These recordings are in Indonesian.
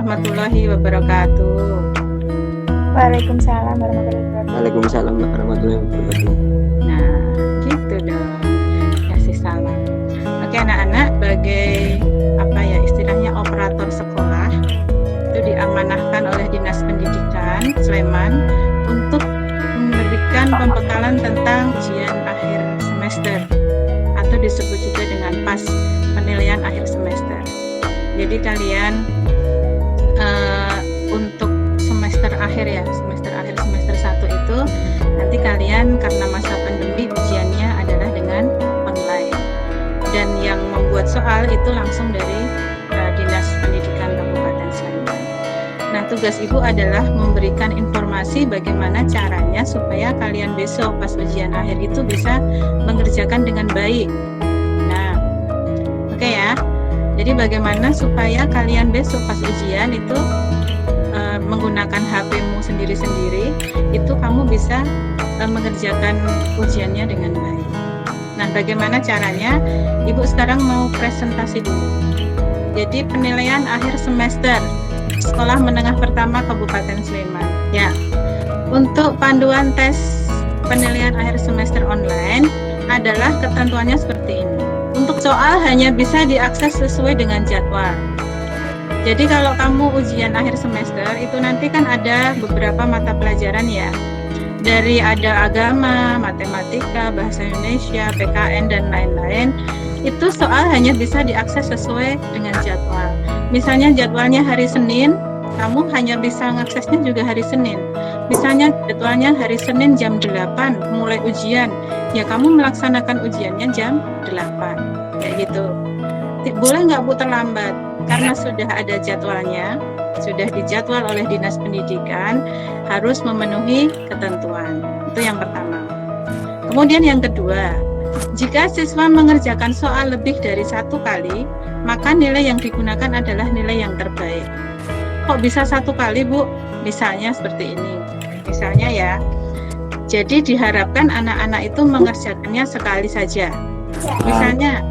warahmatullahi wabarakatuh. Waalaikumsalam warahmatullahi wabarakatuh. Waalaikumsalam warahmatullahi wabarakatuh. Nah, gitu dong. Kasih salam. Oke anak-anak, sebagai istilahnya operator sekolah itu diamanahkan oleh Dinas Pendidikan Sleman untuk memberikan pembekalan tentang ujian akhir semester atau disebut juga dengan PAS, penilaian akhir semester. Jadi kalian untuk semester akhir semester 1 itu nanti kalian karena masa pandemi ujiannya adalah dengan online, dan yang membuat soal itu langsung dari Dinas Pendidikan Kabupaten Sleman. Nah, tugas Ibu adalah memberikan informasi bagaimana caranya supaya kalian besok pas ujian akhir itu bisa mengerjakan dengan baik. Nah, oke ya. Jadi bagaimana supaya kalian besok pas ujian itu menggunakan HP-mu sendiri-sendiri, itu kamu bisa mengerjakan ujiannya dengan baik. Nah, bagaimana caranya? Ibu sekarang mau presentasi dulu. Jadi penilaian akhir semester Sekolah Menengah Pertama Kabupaten Sleman. Ya, untuk panduan tes penilaian akhir semester online adalah ketentuannya seperti ini. Untuk soal hanya bisa diakses sesuai dengan jadwal. Jadi kalau kamu ujian akhir semester itu nanti kan ada beberapa mata pelajaran ya. Dari ada agama, matematika, bahasa Indonesia, PKN dan lain-lain. Itu soal hanya bisa diakses sesuai dengan jadwal. Misalnya jadwalnya hari Senin, kamu hanya bisa mengaksesnya juga hari Senin. Misalnya jadwalnya hari Senin jam 8 mulai ujian, ya kamu melaksanakan ujiannya jam 8, kayak gitu. Boleh nggak Bu terlambat? Karena sudah ada jadwalnya, sudah dijadwal oleh Dinas Pendidikan, harus memenuhi ketentuan. Itu yang pertama. Kemudian yang kedua, jika siswa mengerjakan soal lebih dari 1 kali, maka nilai yang digunakan adalah nilai yang terbaik. Kok bisa 1 kali, Bu? Misalnya seperti ini. Misalnya ya, jadi diharapkan anak-anak itu mengerjakannya sekali saja. Misalnya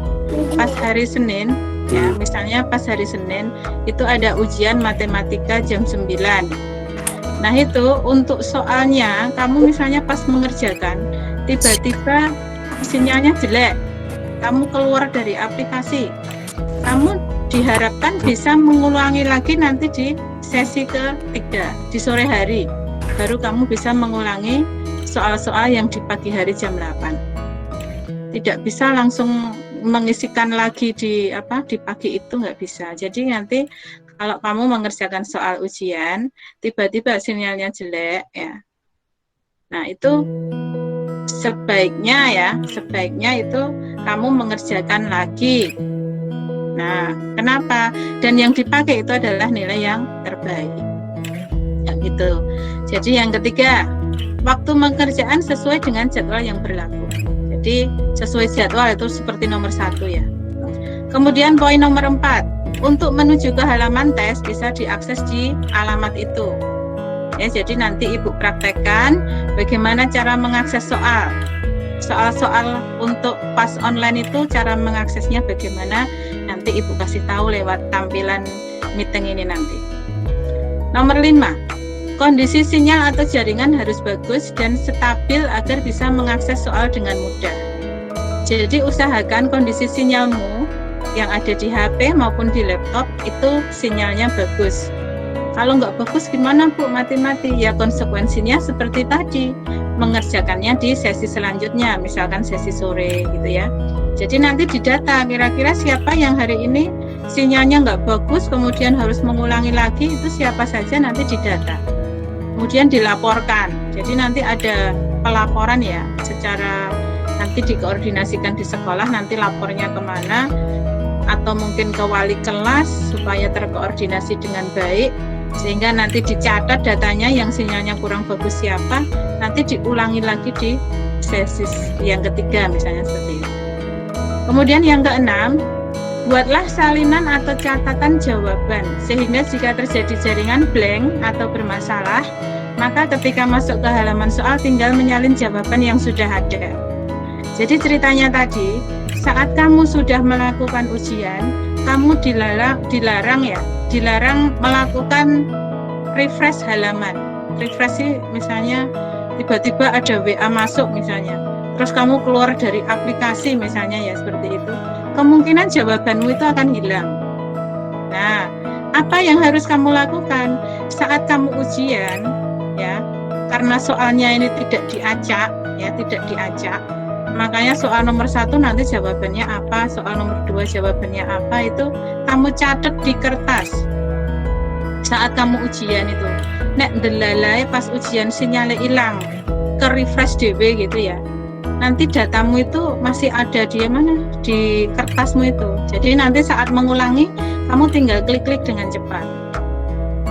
pas hari Senin, ya, misalnya pas hari Senin itu ada ujian matematika jam 9. Nah, itu untuk soalnya kamu misalnya pas mengerjakan tiba-tiba sinyalnya jelek, kamu keluar dari aplikasi, kamu diharapkan bisa mengulangi lagi nanti di sesi ketiga di sore hari, baru kamu bisa mengulangi soal-soal yang di pagi hari jam 8. Tidak bisa langsung mengisikan lagi di pagi itu, nggak bisa. Jadi nanti kalau kamu mengerjakan soal ujian tiba-tiba sinyalnya jelek ya, nah itu sebaiknya itu kamu mengerjakan lagi. Nah, kenapa? Dan yang dipakai itu adalah nilai yang terbaik, ya, gitu. Jadi yang ketiga, waktu pengerjaan sesuai dengan jadwal yang berlaku. Jadi sesuai jadwal itu seperti nomor 1 ya. Kemudian poin nomor 4, untuk menuju ke halaman tes bisa diakses di alamat itu. Ya, jadi nanti Ibu praktekkan bagaimana cara mengakses soal-soal untuk PAS online itu, cara mengaksesnya bagaimana, nanti Ibu kasih tahu lewat tampilan meeting ini nanti. Nomor 5, kondisi sinyal atau jaringan harus bagus dan stabil agar bisa mengakses soal dengan mudah. Jadi usahakan kondisi sinyalmu yang ada di HP maupun di laptop itu sinyalnya bagus. Kalau nggak bagus gimana Bu? Mati-mati. Ya konsekuensinya seperti tadi, mengerjakannya di sesi selanjutnya, misalkan sesi sore gitu ya. Jadi nanti didata kira-kira siapa yang hari ini sinyalnya nggak bagus, kemudian harus mengulangi lagi, itu siapa saja nanti didata. Kemudian dilaporkan. Jadi nanti ada pelaporan ya, secara nanti dikoordinasikan di sekolah, nanti lapornya kemana, atau mungkin ke wali kelas supaya terkoordinasi dengan baik, sehingga nanti dicatat datanya yang sinyalnya kurang bagus siapa, nanti diulangi lagi di sesi yang ketiga misalnya seperti itu. Kemudian yang keenam, buatlah salinan atau catatan jawaban, sehingga jika terjadi jaringan blank atau bermasalah, maka ketika masuk ke halaman soal tinggal menyalin jawaban yang sudah ada. Jadi ceritanya tadi, saat kamu sudah melakukan ujian, kamu dilarang ya, dilarang melakukan refresh halaman. Refresh sih misalnya tiba-tiba ada WA masuk misalnya, terus kamu keluar dari aplikasi misalnya ya seperti itu, kemungkinan jawabanmu itu akan hilang. Nah, apa yang harus kamu lakukan saat kamu ujian ya, karena soalnya ini tidak diacak ya, tidak diacak, makanya soal nomor 1 nanti jawabannya apa, soal nomor 2 jawabannya apa, itu kamu catat di kertas saat kamu ujian itu. Nek delalai pas ujian sinyalnya hilang, ke refresh DB gitu ya, nanti datamu itu masih ada di mana, di kertasmu itu. Jadi nanti saat mengulangi kamu tinggal klik-klik dengan cepat.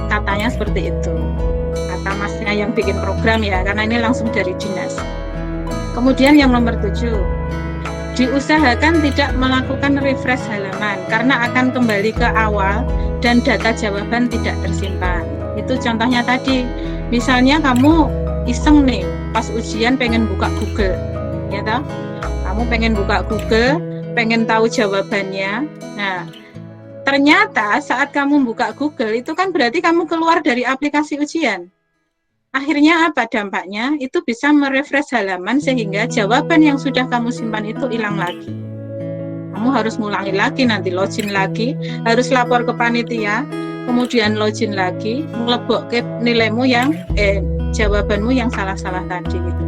Katanya seperti itu, kata masnya yang bikin program ya, karena ini langsung dari dinas. Kemudian yang nomor 7, diusahakan tidak melakukan refresh halaman karena akan kembali ke awal dan data jawaban tidak tersimpan. Itu contohnya tadi, misalnya kamu iseng nih pas ujian pengen buka Google ya toh, kamu pengen buka Google, pengen tahu jawabannya. Nah, ternyata saat kamu buka Google itu kan berarti kamu keluar dari aplikasi ujian. Akhirnya apa dampaknya? Itu bisa merefresh halaman sehingga jawaban yang sudah kamu simpan itu hilang lagi. Kamu harus ngulangi lagi, nanti login lagi, harus lapor ke panitia, kemudian login lagi, ngelebok ke nilaimu yang jawabanmu yang salah-salah tadi gitu.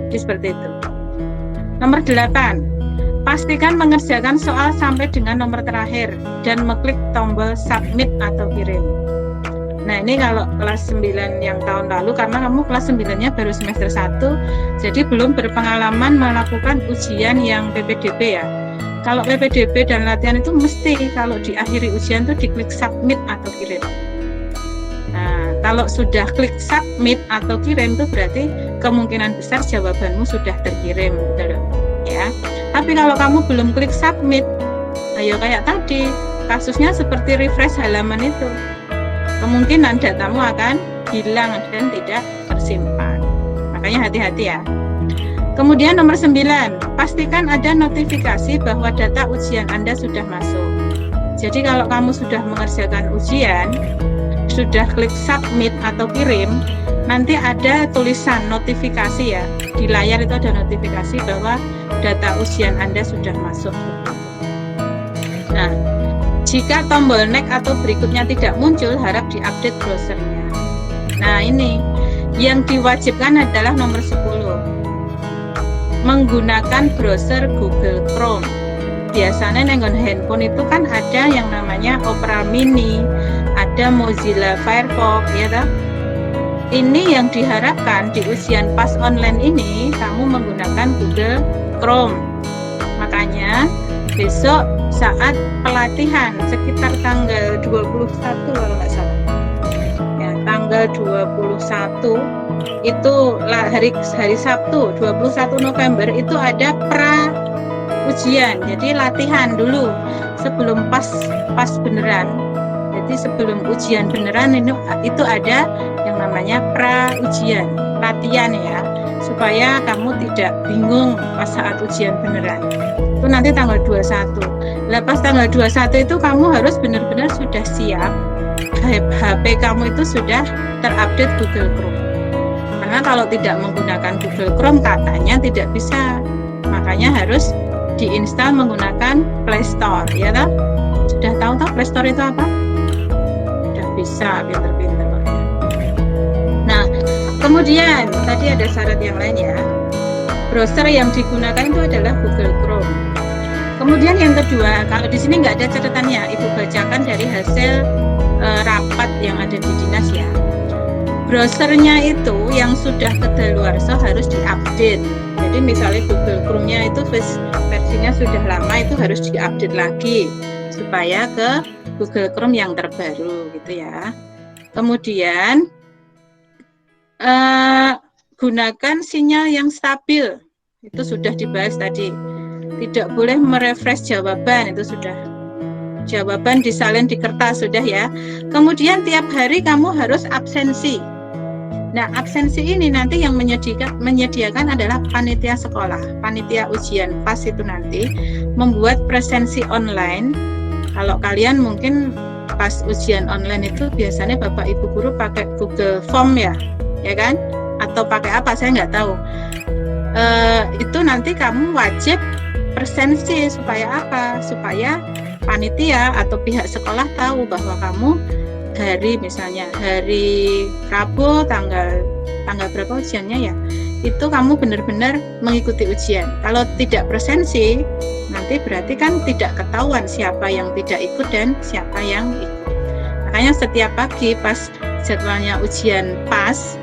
Jadi seperti itu. Nomor 8, pastikan mengerjakan soal sampai dengan nomor terakhir dan mengklik tombol submit atau kirim. Nah, ini kalau kelas 9 yang tahun lalu, karena kamu kelas 9-nya baru semester 1, jadi belum berpengalaman melakukan ujian yang PPDB ya. Kalau PPDB dan latihan itu mesti kalau diakhiri ujian tuh diklik submit atau kirim. Nah, kalau sudah klik submit atau kirim itu berarti kemungkinan besar jawabanmu sudah terkirim, gitu loh, ya. Tapi kalau kamu belum klik submit, ayo kayak tadi, kasusnya seperti refresh halaman itu, kemungkinan datamu akan hilang dan tidak tersimpan. Makanya hati-hati ya. Kemudian nomor 9, pastikan ada notifikasi bahwa data ujian Anda sudah masuk. Jadi kalau kamu sudah mengerjakan ujian, sudah klik submit atau kirim, nanti ada tulisan notifikasi ya. Di layar itu ada notifikasi bahwa data ujian Anda sudah masuk. Nah, jika tombol next atau berikutnya tidak muncul, harap diupdate browsernya. Nah, ini yang diwajibkan adalah nomor 10. Menggunakan browser Google Chrome. Biasanya dengan handphone itu kan ada yang namanya Opera Mini, ada Mozilla Firefox, ya toh? Ini yang diharapkan di ujian PAS online ini kamu menggunakan Google Chrome. Makanya besok saat pelatihan sekitar tanggal 21 kalau nggak salah. Ya, tanggal 21 itu hari Sabtu 21 November itu ada pra ujian. Jadi latihan dulu sebelum pas beneran. Jadi sebelum ujian beneran itu ada yang namanya pra ujian, latihan ya, supaya kamu tidak bingung pas saat ujian beneran. Itu nanti tanggal 21. Lepas tanggal 21 itu kamu harus benar-benar sudah siap. HP kamu itu sudah terupdate Google Chrome. Karena kalau tidak menggunakan Google Chrome katanya tidak bisa. Makanya harus diinstal menggunakan Play Store, ya toh? Sudah tahu toh Play Store itu apa? Sudah bisa, pinter-pinter. Nah, kemudian tadi ada syarat yang lain ya. Browser yang digunakan itu adalah Google Chrome. Kemudian yang kedua, kalau di sini nggak ada catatannya, Ibu bacakan dari hasil rapat yang ada di dinas ya. Browsernya itu yang sudah kedaluarsa harus diupdate. Jadi misalnya Google Chrome-nya itu versinya sudah lama, itu harus diupdate lagi supaya ke Google Chrome yang terbaru gitu ya. Kemudian gunakan sinyal yang stabil, itu sudah dibahas tadi. Tidak boleh merefresh jawaban, itu sudah. Jawaban disalin di kertas sudah ya. Kemudian tiap hari kamu harus absensi. Nah, absensi ini nanti yang menyediakan adalah panitia sekolah, panitia ujian PAS itu nanti membuat presensi online. Kalau kalian mungkin pas ujian online itu biasanya Bapak Ibu guru pakai Google Form ya kan? Atau pakai apa saya nggak tahu. Itu nanti kamu wajib presensi supaya apa? Supaya panitia atau pihak sekolah tahu bahwa kamu misalnya hari Rabu tanggal berapa ujiannya ya, itu kamu benar-benar mengikuti ujian. Kalau tidak presensi, nanti berarti kan tidak ketahuan siapa yang tidak ikut dan siapa yang ikut. Makanya setiap pagi pas jadwalnya ujian pas,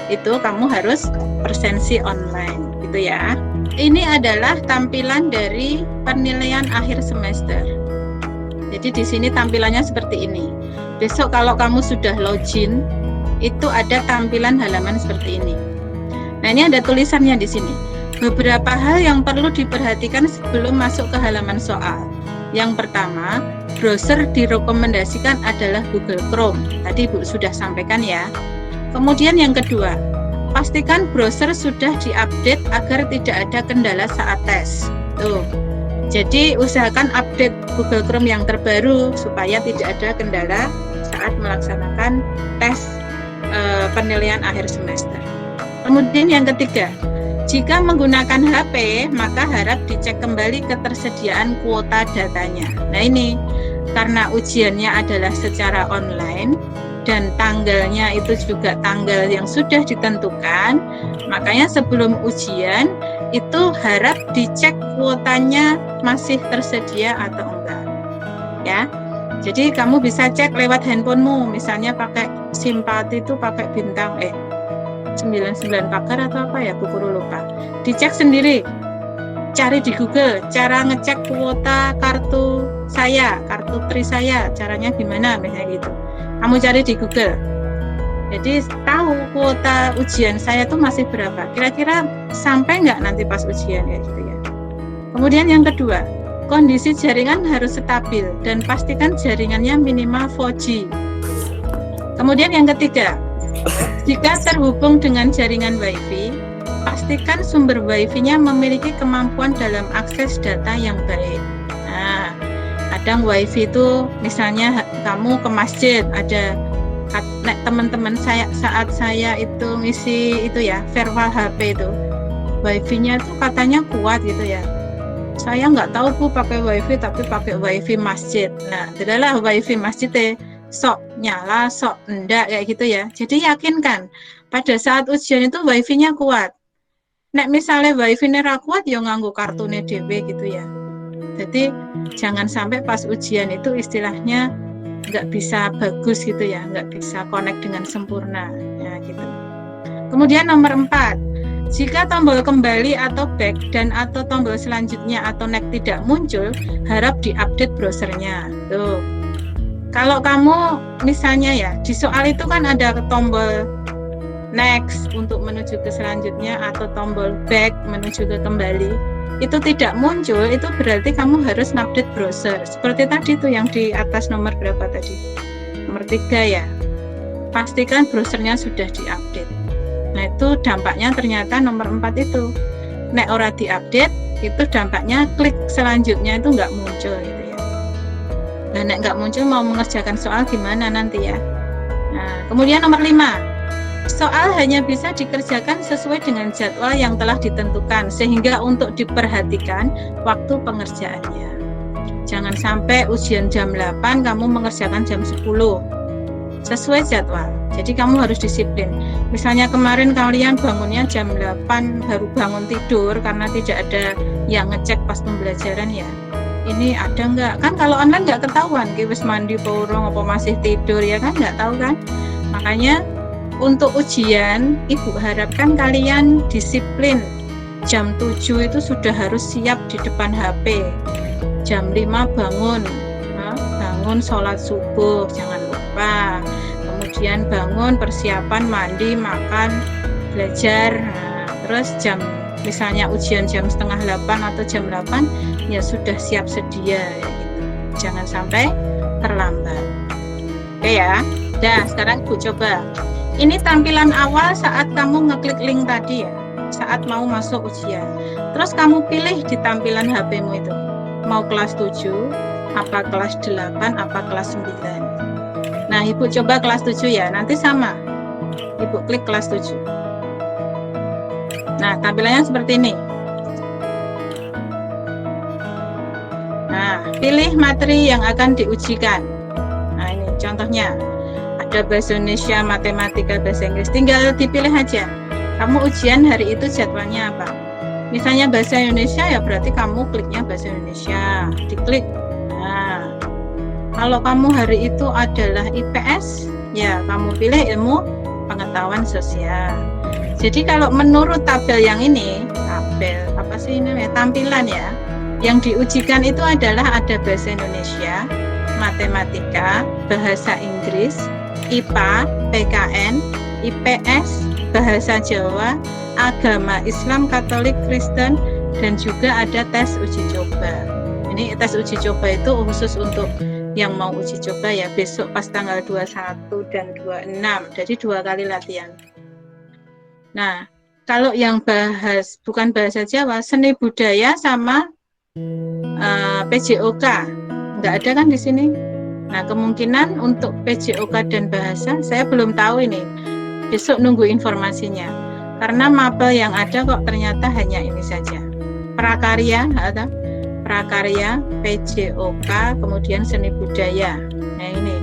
itu kamu harus presensi online gitu ya. Ini adalah tampilan dari penilaian akhir semester. Jadi di sini tampilannya seperti ini. Besok kalau kamu sudah login, itu ada tampilan halaman seperti ini. Nah, ini ada tulisannya di sini. Beberapa hal yang perlu diperhatikan sebelum masuk ke halaman soal. Yang pertama, browser direkomendasikan adalah Google Chrome. Tadi Ibu sudah sampaikan ya. Kemudian yang kedua, pastikan browser sudah diupdate agar tidak ada kendala saat tes. Tuh. Jadi usahakan update Google Chrome yang terbaru supaya tidak ada kendala saat melaksanakan tes penilaian akhir semester. Kemudian yang ketiga, jika menggunakan HP, maka harap dicek kembali ketersediaan kuota datanya. Nah ini, karena ujiannya adalah secara online dan tanggalnya itu juga tanggal yang sudah ditentukan, makanya sebelum ujian itu harap dicek kuotanya masih tersedia atau enggak. Ya. Jadi kamu bisa cek lewat handphonemu, misalnya pakai Simpati itu pakai bintang 99 pagar atau apa ya, Bu Guru lupa. Dicek sendiri. Cari di Google cara ngecek kuota kartu Tri saya, caranya gimana misalnya gitu. Kamu cari di Google. Jadi tahu kuota ujian saya tuh masih berapa. Kira-kira sampai nggak nanti pas ujian ya gitu ya. Kemudian yang kedua, kondisi jaringan harus stabil dan pastikan jaringannya minimal 4G. Kemudian yang ketiga, jika terhubung dengan jaringan WiFi, pastikan sumber WiFi-nya memiliki kemampuan dalam akses data yang baik. Nah, kadang WiFi itu misalnya kamu ke masjid, ada teman-teman saya saat saya itu ngisi itu ya, virtual HP itu, WiFi-nya tuh katanya kuat gitu ya. Saya nggak tahu Bu pakai WiFi tapi pakai WiFi masjid. Nah, adalah WiFi masjid sok nyala, sok enggak kayak gitu ya. Jadi yakinkan pada saat ujian itu WiFi-nya kuat. Nek misalnya WiFi-nya ra kuat ya nganggo kartune dhewe gitu ya. Jadi jangan sampai pas ujian itu istilahnya nggak bisa bagus gitu ya, nggak bisa connect dengan sempurna ya gitu. Kemudian nomor 4, jika tombol kembali atau back dan atau tombol selanjutnya atau next tidak muncul, harap diupdate browsernya. Tuh. Kalau kamu misalnya ya di soal itu kan ada tombol next untuk menuju ke selanjutnya atau tombol back menuju ke kembali, itu tidak muncul, itu berarti kamu harus update browser. Seperti tadi tuh yang di atas nomor berapa tadi? Nomor 3 ya. Pastikan browsernya sudah diupdate. Nah itu dampaknya ternyata nomor 4 itu. Nek ora diupdate, itu dampaknya klik selanjutnya itu nggak muncul gitu ya. Nah nek nggak muncul mau mengerjakan soal gimana nanti ya. Nah kemudian nomor 5. Soal hanya bisa dikerjakan sesuai dengan jadwal yang telah ditentukan, sehingga untuk diperhatikan waktu pengerjaannya. Jangan sampai ujian jam 8 kamu mengerjakan jam 10. Sesuai jadwal. Jadi kamu harus disiplin. Misalnya kemarin kalian bangunnya jam 8 baru bangun tidur karena tidak ada yang ngecek pas pembelajaran ya. Ini ada nggak? Kan kalau online nggak ketahuan, wis mandi porong apa masih tidur ya kan, nggak tahu kan. Makanya untuk ujian, Ibu harapkan kalian disiplin. Jam 7 itu sudah harus siap di depan HP. Jam 5 bangun sholat subuh, jangan lupa. Kemudian bangun, persiapan, mandi, makan, belajar. Nah, terus misalnya ujian jam setengah 8 atau jam 8, ya sudah siap sedia. Ya gitu. Jangan sampai terlambat. Oke ya. Nah, sekarang Ibu coba. Ini tampilan awal saat kamu ngeklik link tadi ya, saat mau masuk ujian. Terus kamu pilih di tampilan HP-mu itu, mau kelas 7, apa kelas 8, apa kelas 9. Nah, Ibu coba kelas 7 ya, nanti sama. Ibu klik kelas 7. Nah, tampilannya seperti ini. Nah, pilih materi yang akan diujikan. Nah, ini contohnya. Ada bahasa Indonesia, matematika, bahasa Inggris. Tinggal dipilih aja. Kamu ujian hari itu jadwalnya apa? Misalnya bahasa Indonesia, ya berarti kamu kliknya bahasa Indonesia. Diklik. Nah, kalau kamu hari itu adalah IPS, ya kamu pilih ilmu pengetahuan sosial. Jadi kalau menurut tabel yang ini, tabel apa sih namanya, tampilan ya, yang diujikan itu adalah ada bahasa Indonesia, matematika, bahasa Inggris, IPA, PKN, IPS, bahasa Jawa, agama Islam, Katolik, Kristen, dan juga ada tes uji coba. Ini tes uji coba itu khusus untuk yang mau uji coba ya, besok pas tanggal 21 dan 26, jadi 2 kali latihan. Nah, kalau yang bukan bahasa Jawa, seni budaya sama PJOK, nggak ada kan di sini. Nah, kemungkinan untuk PJOK dan bahasa, saya belum tahu ini. Besok nunggu informasinya. Karena mapel yang ada kok ternyata hanya ini saja. Prakarya, ada prakarya, PJOK, kemudian seni budaya. Nah, ini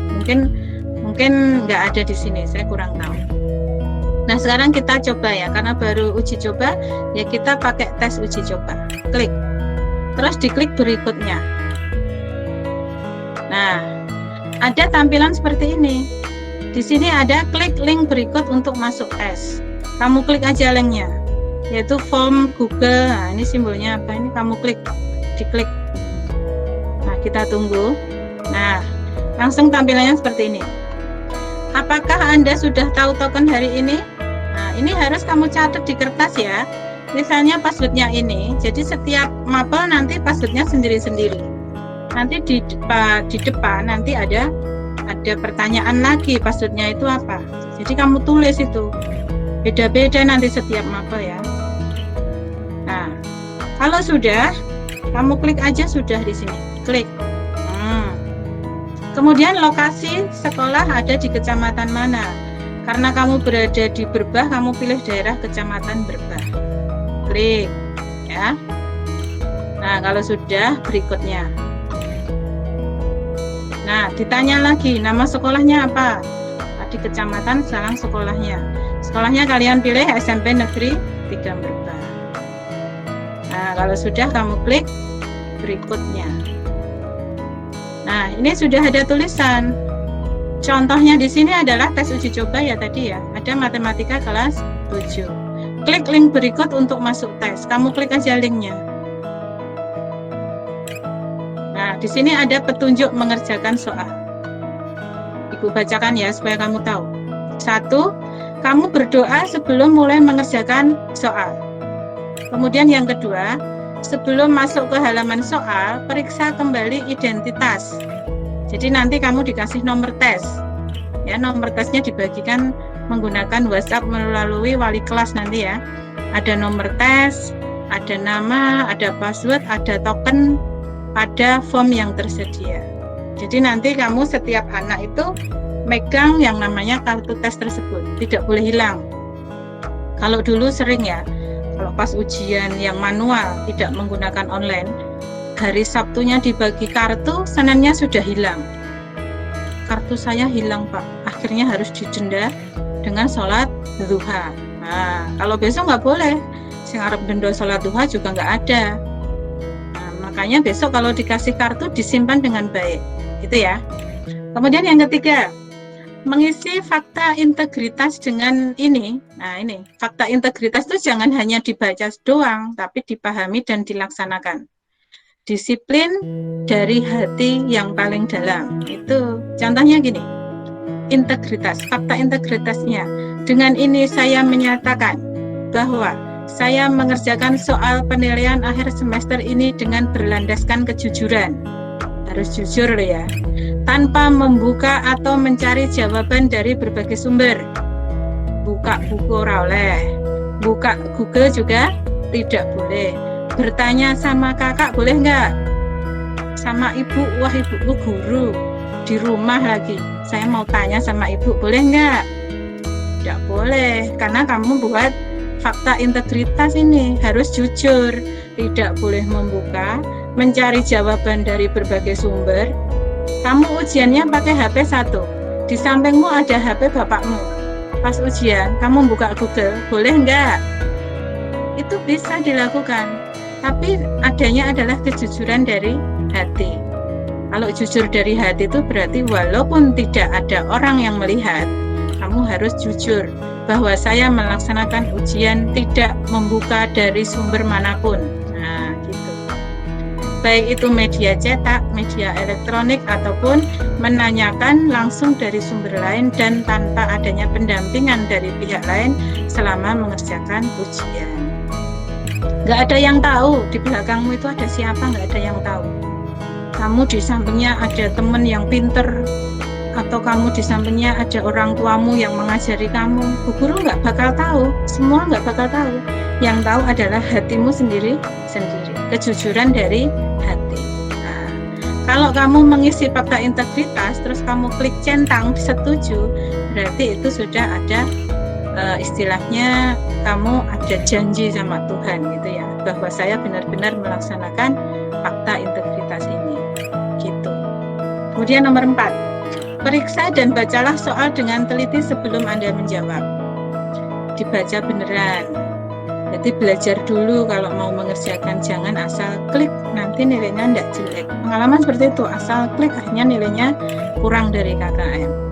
mungkin nggak ada di sini, saya kurang tahu. Nah, sekarang kita coba ya, karena baru uji coba, ya kita pakai tes uji coba. Klik. Terus diklik berikutnya. Nah, ada tampilan seperti ini. Di sini ada klik link berikut untuk masuk tes. Kamu klik aja linknya, yaitu form Google. Nah, ini simbolnya apa? Ini kamu klik, diklik. Nah, kita tunggu. Nah, langsung tampilannya seperti ini. Apakah Anda sudah tahu token hari ini? Nah, ini harus kamu catat di kertas ya. Misalnya passwordnya ini, jadi setiap mapel nanti passwordnya sendiri-sendiri. Nanti di depan nanti ada pertanyaan lagi, passwordnya itu apa. Jadi kamu tulis itu. Beda-beda nanti setiap mapel ya. Nah, kalau sudah, kamu klik aja sudah di sini. Klik. Kemudian lokasi sekolah ada di kecamatan mana? Karena kamu berada di Berbah, kamu pilih daerah kecamatan Berbah. Klik ya. Nah, kalau sudah, berikutnya. Nah, ditanya lagi nama sekolahnya apa? Di kecamatan Salang sekolahnya. Sekolahnya kalian pilih SMP Negeri 3 Berbah. Nah, kalau sudah kamu klik berikutnya. Nah, ini sudah ada tulisan. Contohnya di sini adalah tes uji coba ya tadi ya. Ada matematika kelas 7. Klik link berikut untuk masuk tes. Kamu klik aja linknya. Nah, di sini ada petunjuk mengerjakan soal. Ibu bacakan ya supaya kamu tahu. 1. Kamu berdoa sebelum mulai mengerjakan soal. Kemudian yang kedua, sebelum masuk ke halaman soal, periksa kembali identitas. Jadi nanti kamu dikasih nomor tes. Ya, nomor tesnya dibagikan menggunakan WhatsApp melalui wali kelas nanti ya. Ada nomor tes, ada nama, ada password, ada token, ada form yang tersedia. Jadi nanti kamu setiap anak itu megang yang namanya kartu tes tersebut, tidak boleh hilang. Kalau dulu sering ya, kalau pas ujian yang manual tidak menggunakan online, hari Sabtunya dibagi kartu, Seninnya sudah hilang. Kartu saya hilang Pak, akhirnya harus didenda dengan sholat duha. Nah, kalau besok nggak boleh, sing arep denda sholat duha juga nggak ada. Nah, makanya besok kalau dikasih kartu disimpan dengan baik, gitu ya. Kemudian yang ketiga, mengisi fakta integritas dengan ini. Nah, ini fakta integritas itu jangan hanya dibaca doang, tapi dipahami dan dilaksanakan. Disiplin dari hati yang paling dalam. Itu contohnya gini. Integritas, fakta integritasnya. Dengan ini saya menyatakan bahwa saya mengerjakan soal penilaian akhir semester ini dengan berlandaskan kejujuran. Harus jujur ya. Tanpa membuka atau mencari jawaban dari berbagai sumber. Buka buku ora oleh, buka Google juga tidak boleh. Bertanya sama kakak boleh nggak? sama ibu, wah ibuku guru, di rumah lagi, saya mau tanya sama ibu, boleh nggak? Tidak boleh, karena kamu buat fakta integritas ini, harus jujur, tidak boleh membuka, mencari jawaban dari berbagai sumber. Kamu ujiannya pakai HP 1, di sampingmu ada HP bapakmu. Pas ujian, kamu buka Google, boleh nggak? Itu bisa dilakukan, tapi adanya adalah kejujuran dari hati. Kalau jujur dari hati itu berarti walaupun tidak ada orang yang melihat, kamu harus jujur bahwa saya melaksanakan ujian tidak membuka dari sumber manapun. Nah, gitu. Baik itu media cetak, media elektronik, ataupun menanyakan langsung dari sumber lain dan tanpa adanya pendampingan dari pihak lain selama mengerjakan ujian. Nggak ada yang tahu di belakangmu itu ada siapa, nggak ada yang tahu. Kamu di sampingnya ada teman yang pinter, atau kamu di sampingnya ada orang tuamu yang mengajari kamu, Bu Guru nggak bakal tahu, semua nggak bakal tahu. Yang tahu adalah hatimu sendiri, kejujuran dari hati. Nah, kalau kamu mengisi fakta integritas, terus kamu klik centang setuju, berarti itu sudah ada istilahnya kamu ada janji sama Tuhan gitu ya, bahwa saya benar-benar melaksanakan fakta integritas ini, gitu. Kemudian nomor 4, periksa dan bacalah soal dengan teliti sebelum Anda menjawab. Dibaca beneran. Jadi belajar dulu kalau mau mengerjakan, jangan asal klik, nanti nilainya enggak jelek. Pengalaman seperti itu, asal klik akhirnya nilainya kurang dari KKM.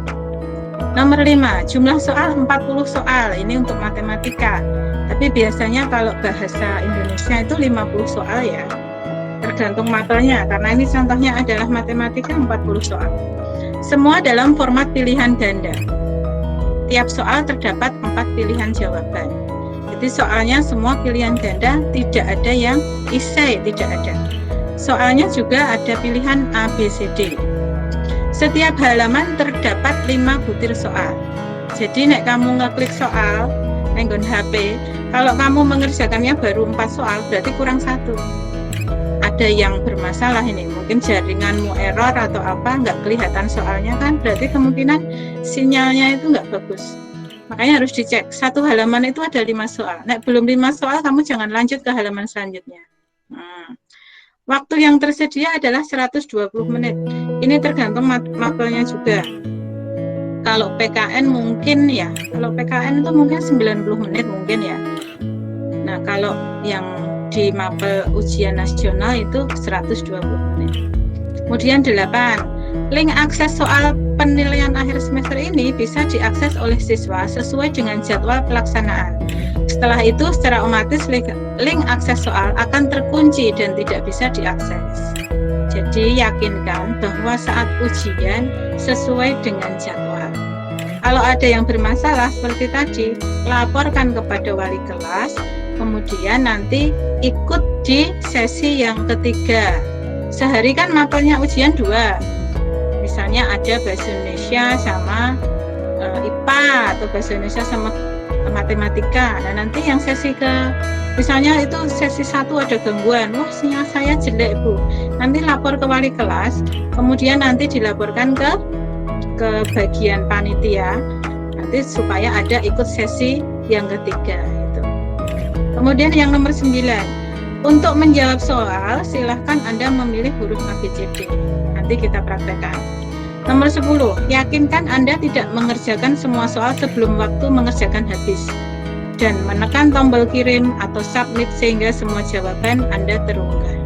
Nomor 5, jumlah soal 40 soal, ini untuk matematika. Tapi biasanya kalau bahasa Indonesia itu 50 soal ya, tergantung mapelnya, karena ini contohnya adalah matematika 40 soal. Semua dalam format pilihan ganda. Tiap soal terdapat 4 pilihan jawaban. Jadi soalnya semua pilihan ganda, tidak ada yang isai, tidak ada. Soalnya juga ada pilihan A, B, C, D. Setiap halaman terdapat 5 butir soal. Jadi nek kamu ngeklik soal nggon HP, kalau kamu mengerjakannya baru 4 soal, berarti kurang 1. Ada yang bermasalah ini, mungkin jaringanmu error atau apa, nggak kelihatan soalnya kan, berarti kemungkinan sinyalnya itu nggak bagus. Makanya harus dicek, satu halaman itu ada 5 soal. Nek belum 5 soal, kamu jangan lanjut ke halaman selanjutnya. Waktu yang tersedia adalah 120 menit. Ini tergantung mapelnya juga. Kalau PKN mungkin ya, kalau PKN itu mungkin 90 menit mungkin ya. Nah, kalau yang di mapel ujian nasional itu 120 menit. Kemudian 8, link akses soal penilaian akhir semester ini bisa diakses oleh siswa sesuai dengan jadwal pelaksanaan. Setelah itu secara otomatis link akses soal akan terkunci dan tidak bisa diakses. Jadi yakinkan bahwa saat ujian sesuai dengan jadwal. Kalau ada yang bermasalah seperti tadi, laporkan kepada wali kelas, kemudian nanti ikut di sesi yang ketiga. Sehari kan mapelnya ujian 2. Misalnya ada bahasa Indonesia sama IPA atau bahasa Indonesia sama matematika. Nah, nanti yang sesi misalnya itu sesi 1 ada gangguan, wah sinyal saya jelek Bu, nanti lapor ke wali kelas, kemudian nanti dilaporkan ke bagian panitia, nanti supaya ada ikut sesi yang ketiga itu. Kemudian yang nomor 9, untuk menjawab soal silahkan Anda memilih huruf ABCD, nanti kita praktekkan. Nomor 10, yakinkan Anda tidak mengerjakan semua soal sebelum waktu mengerjakan habis dan menekan tombol kirim atau submit sehingga semua jawaban Anda terunggah.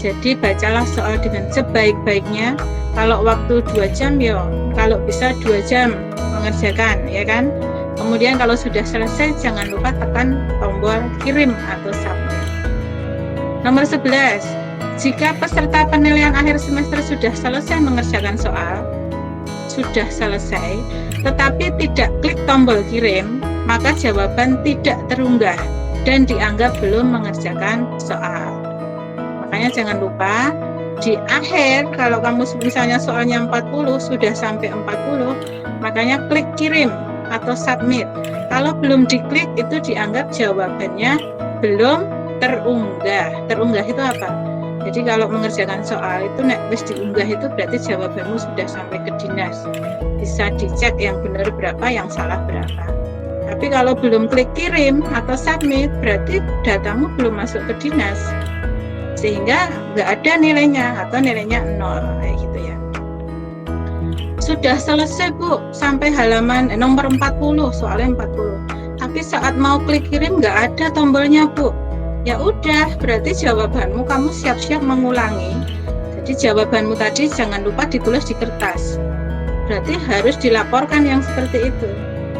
Jadi bacalah soal dengan sebaik-baiknya. Kalau waktu 2 jam ya, kalau bisa 2 jam mengerjakan, ya kan? Kemudian kalau sudah selesai jangan lupa tekan tombol kirim atau submit. Nomor 11, jika peserta penilaian akhir semester sudah selesai mengerjakan soal, sudah selesai, tetapi tidak klik tombol kirim, maka jawaban tidak terunggah dan dianggap belum mengerjakan soal. Makanya jangan lupa, di akhir kalau kamu misalnya soalnya 40, sudah sampai 40, makanya klik kirim atau submit. Kalau belum diklik itu dianggap jawabannya belum terunggah. Terunggah itu apa? Jadi kalau mengerjakan soal itu nek wis diunggah itu berarti jawabanmu sudah sampai ke dinas. Bisa dicek yang benar berapa, yang salah berapa. Tapi kalau belum klik kirim atau submit, berarti datamu belum masuk ke dinas. Sehingga nggak ada nilainya atau nilainya 0 kayak gitu ya. Sudah selesai Bu, sampai halaman nomor 40, soalnya 40. Tapi saat mau klik kirim nggak ada tombolnya Bu. Ya udah, berarti jawabanmu kamu siap-siap mengulangi. Jadi jawabanmu tadi jangan lupa ditulis di kertas. Berarti harus dilaporkan yang seperti itu.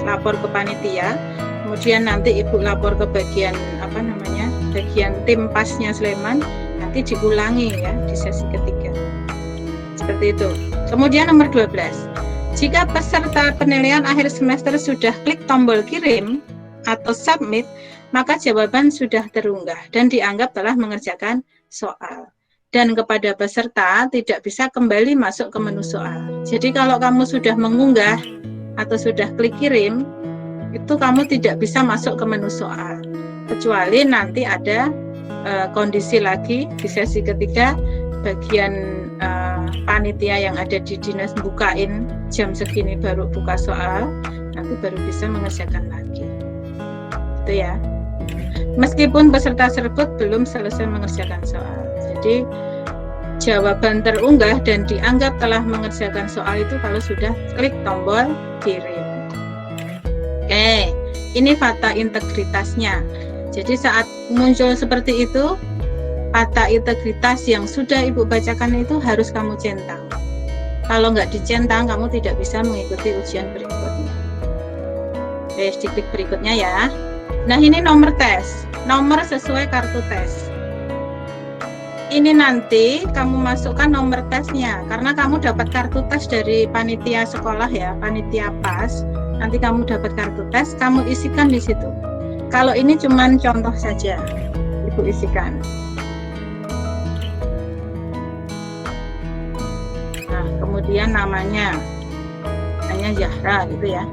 Lapor ke panitia, kemudian nanti Ibu lapor ke bagian bagian tim pasnya Sleman, nanti diulangi ya di sesi ketiga. Seperti itu. Kemudian nomor 12. Jika peserta penilaian akhir semester sudah klik tombol kirim atau submit, maka jawaban sudah terunggah dan dianggap telah mengerjakan soal. Dan kepada peserta tidak bisa kembali masuk ke menu soal. Jadi kalau kamu sudah mengunggah atau sudah klik kirim, itu kamu tidak bisa masuk ke menu soal. Kecuali nanti ada kondisi lagi di sesi ketiga, bagian panitia yang ada di dinas bukain jam segini baru buka soal, nanti baru bisa mengerjakan lagi. Itu ya. Meskipun peserta tersebut belum selesai mengerjakan soal. Jadi jawaban terunggah dan dianggap telah mengerjakan soal itu kalau sudah klik tombol kirim. Oke, ini fakta integritasnya. Jadi saat muncul seperti itu, fakta integritas yang sudah Ibu bacakan itu harus kamu centang. Kalau nggak dicentang, kamu tidak bisa mengikuti ujian berikutnya. Oke, diklik berikutnya ya. Nah, ini nomor tes, nomor sesuai kartu tes. Ini nanti kamu masukkan nomor tesnya, karena kamu dapat kartu tes dari panitia sekolah ya, panitia PAS. Nanti kamu dapat kartu tes, kamu isikan di situ. Kalau ini cuman contoh saja, Ibu isikan. Nah, kemudian namanya Zahra gitu ya.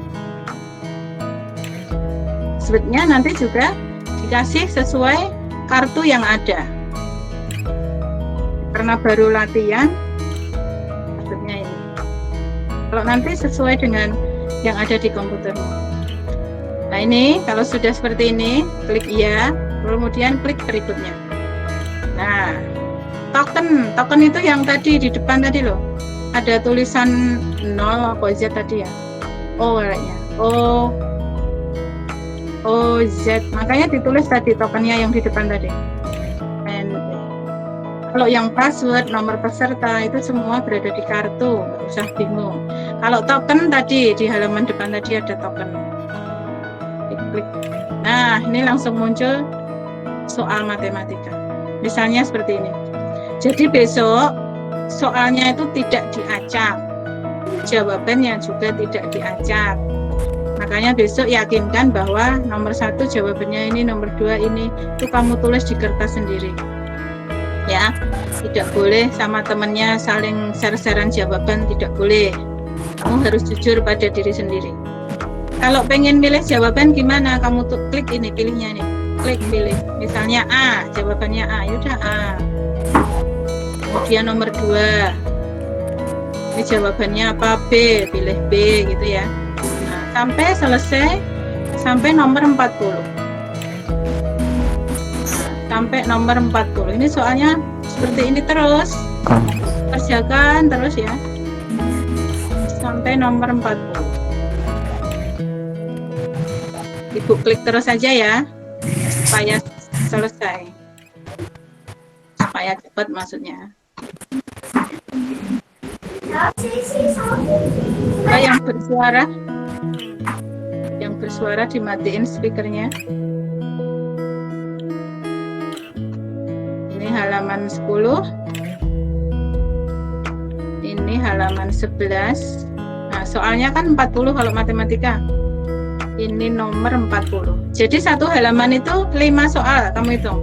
Sebetulnya nanti juga dikasih sesuai kartu yang ada. Karena baru latihan, maksudnya ini. Kalau nanti sesuai dengan yang ada di komputermu. Nah ini, kalau sudah seperti ini, klik iya, kemudian klik berikutnya. Nah, token itu yang tadi di depan tadi loh. Ada tulisan 0 apa Z tadi ya? O kayaknya. O Z, makanya ditulis tadi tokennya yang di depan tadi. Kalau yang password, nomor peserta itu semua berada di kartu, nggak usah bingung. Kalau token tadi di halaman depan tadi ada token. Klik. Nah, ini langsung muncul soal matematika. Misalnya seperti ini. Jadi besok soalnya itu tidak diacak, jawabannya juga tidak diacak. Makanya besok yakinkan bahwa nomor 1 jawabannya ini, nomor 2 ini, itu kamu tulis di kertas sendiri. Ya, tidak boleh sama temannya saling share-sharean jawaban, tidak boleh. Kamu harus jujur pada diri sendiri. Kalau pengen milih jawaban gimana? Kamu tuh klik ini, pilihnya nih. Klik pilih. Misalnya A, jawabannya A, yaudah A. Kemudian nomor 2. Ini jawabannya apa? B, pilih B gitu ya. Nah, sampai selesai, sampai nomor 40. Sampai nomor 40. Ini soalnya seperti ini terus. Kerjakan terus ya. Sampai nomor 40. Ibu klik terus saja ya. Supaya selesai. Supaya cepat maksudnya. Yang bersuara dimatiin speakernya. Ini halaman 10. Ini halaman 11. Nah, soalnya kan 40 kalau matematika. Ini nomor 40. Jadi satu halaman itu 5 soal, kamu hitung.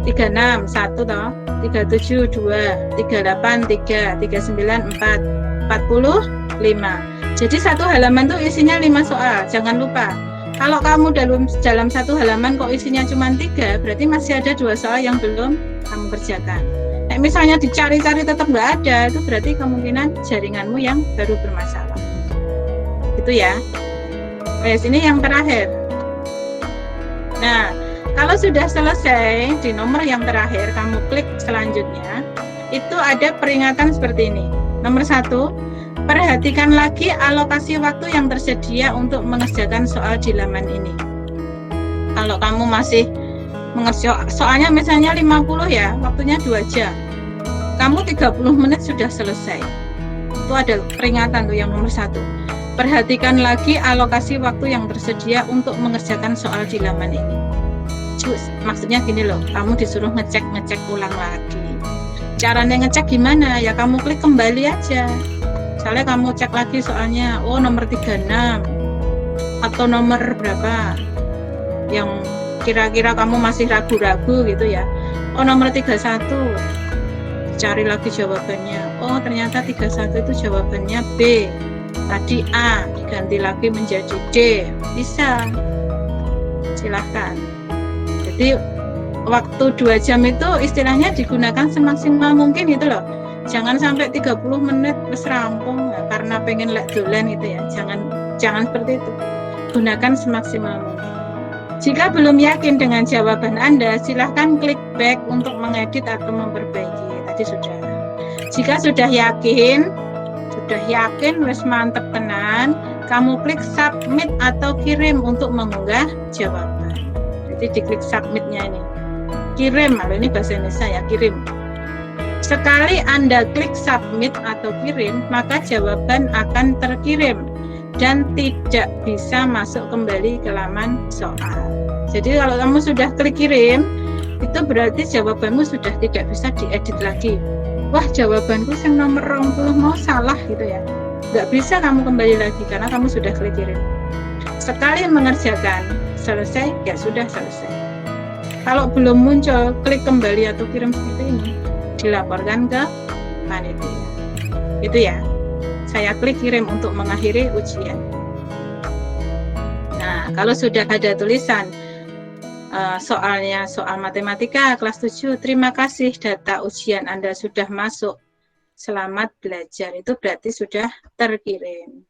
36, 1 toh. 37, 2, 38, 3, 39, 4, 40, 5. Jadi satu halaman tuh isinya 5 soal, jangan lupa. Kalau kamu dalam satu halaman kok isinya cuma 3, berarti masih ada 2 soal yang belum kamu kerjakan. misalnya dicari-cari tetap nggak ada, itu berarti kemungkinan jaringanmu yang baru bermasalah. Itu ya. Ini yang terakhir. Nah, kalau sudah selesai di nomor yang terakhir, kamu klik selanjutnya, itu ada peringatan seperti ini. Nomor 1, perhatikan lagi alokasi waktu yang tersedia untuk mengerjakan soal di laman ini. Kalau kamu masih mengerjakan soalnya misalnya 50 ya, waktunya 2 jam. Kamu 30 menit sudah selesai. Itu ada peringatan tuh yang nomor 1. Perhatikan lagi alokasi waktu yang tersedia untuk mengerjakan soal di laman ini. Maksudnya gini loh, kamu disuruh ngecek ulang lagi. Caranya ngecek gimana? Ya kamu klik kembali aja. Misalnya kamu cek lagi soalnya, oh nomor 36 atau nomor berapa yang kira-kira kamu masih ragu-ragu gitu ya. Oh nomor 31, cari lagi jawabannya. Oh ternyata 31 itu jawabannya B. Tadi A diganti lagi menjadi D, bisa, silahkan. Jadi waktu 2 jam itu istilahnya digunakan semaksimal mungkin gitu loh. Jangan sampai 30 menit wis rampung ya, karena pengen lek dolan gitu ya. Jangan seperti itu. Gunakan semaksimal mungkin. Jika belum yakin dengan jawaban Anda, silahkan klik back untuk mengedit atau memperbaiki. Tadi sudah. Jika sudah yakin wis mantep tenan, kamu klik submit atau kirim untuk mengunggah jawaban. Jadi diklik submitnya ini. Kirim, ini bahasa Indonesia ya, kirim. Sekali Anda klik submit atau kirim, maka jawaban akan terkirim dan tidak bisa masuk kembali ke laman soal. Jadi kalau kamu sudah klik kirim, itu berarti jawabanmu sudah tidak bisa diedit lagi. Wah, jawabanku yang nomor 20 mau salah gitu ya. Nggak bisa kamu kembali lagi karena kamu sudah klik kirim. Sekali mengerjakan, selesai, ya sudah selesai. Kalau belum muncul, klik kembali atau kirim seperti ini, dilaporkan ke panitia. Itu ya. Saya klik kirim untuk mengakhiri ujian. Nah, kalau sudah ada tulisan soalnya soal matematika kelas 7, terima kasih data ujian Anda sudah masuk. Selamat belajar. Itu berarti sudah terkirim.